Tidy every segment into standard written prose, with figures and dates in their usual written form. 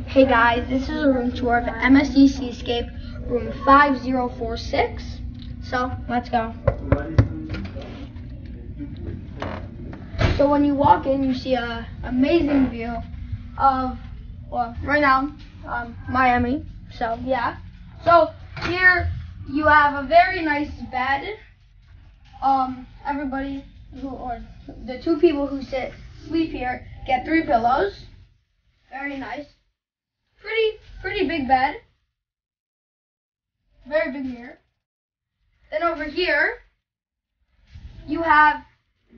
Hey guys, this is a room tour of MSC Seascape, room 5046. So, let's go. So when you walk in, you see an amazing view of, well, right now, Miami. So, yeah. So, here you have a very nice bed. Everybody or the two people who sleep here get 3 pillows. Very nice. Pretty big bed. Very big mirror. Then over here, you have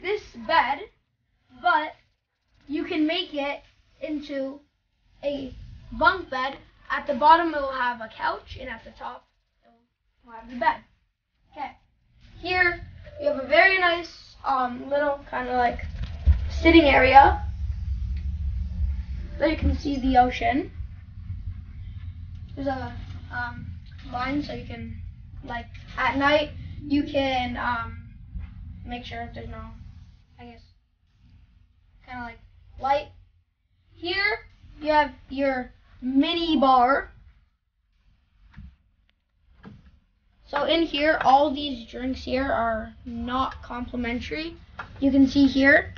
this bed, but you can make it into a bunk bed. At the bottom, it will have a couch, and at the top, it will have the bed. Okay. Here, you have a very nice little kind of like sitting area. So you can see the ocean. There's a line, so you can, like, at night, you can make sure there's no, I guess, kind of like light. Here, you have your mini bar. So in here, all these drinks here are not complimentary. You can see here,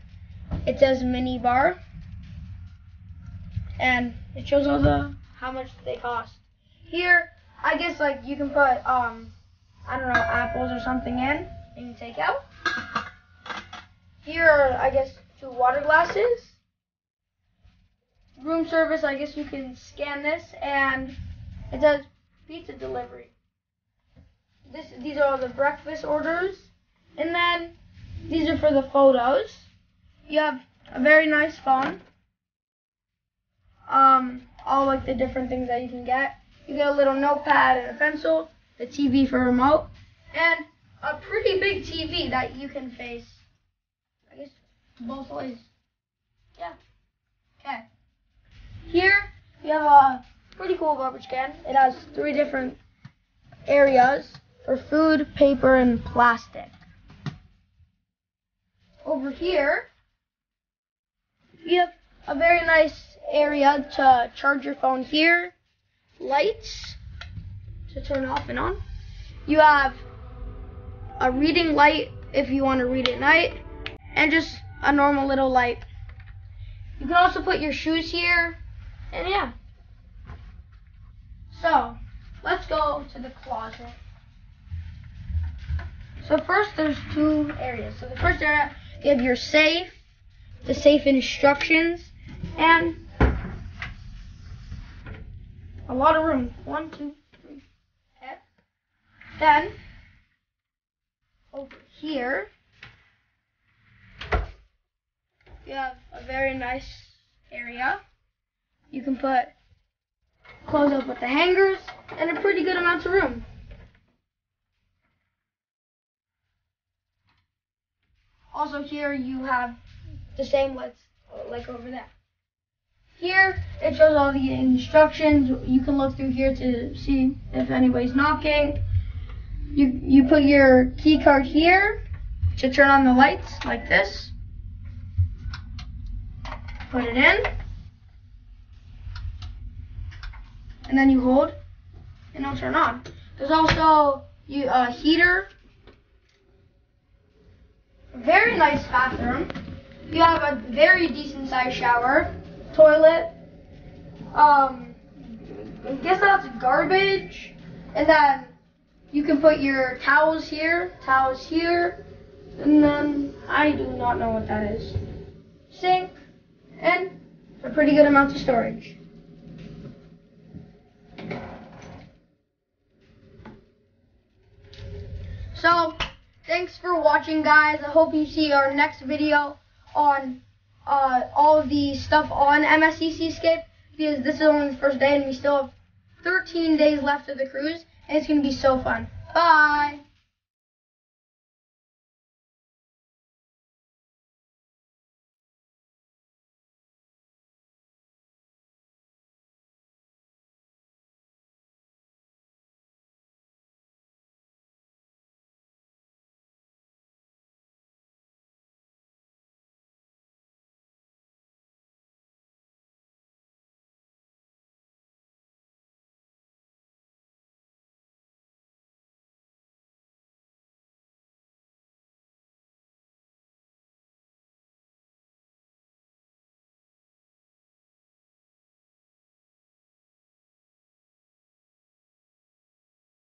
it says mini bar. And it shows all how much they cost. Here, I guess like you can put I don't know, apples or something in and you take out. Here are, I guess, 2 water glasses. Room service, I guess you can scan this and it says pizza delivery. These are all the breakfast orders. And then these are for the photos. You have a very nice phone. All like the different things that you can get. You get a little notepad and a pencil, the TV for remote, and a pretty big TV that you can face, I guess, both ways. Yeah. Okay. Here you have a pretty cool garbage can. It has 3 different areas for food, paper, and plastic. Over here, you have a very nice area to charge your phone here, lights to turn off and on. You have a reading light if you want to read at night, and just a normal little light. You can also put your shoes here, and yeah. So, let's go to the closet. So first there's 2 areas. So the first area, you have your safe, the safe instructions, and a lot of room. 1, 2, 3. Okay. Then over here you have a very nice area. You can put clothes up with the hangers and a pretty good amount of room. Also here you have the same like over there. Here, it shows all the instructions. You can look through here to see if anybody's knocking. You put your key card here to turn on the lights, like this. Put it in. And then you hold, and it'll turn on. There's also a heater. Very nice bathroom. You have a very decent sized shower. Toilet, I guess that's garbage, and then you can put your towels here, and then I do not know what that is. Sink, and a pretty good amount of storage. So, thanks for watching, guys. I hope you see our next video on all of the stuff on MSC Seascape, because this is only the first day and we still have 13 days left of the cruise, and it's going to be so fun. Bye!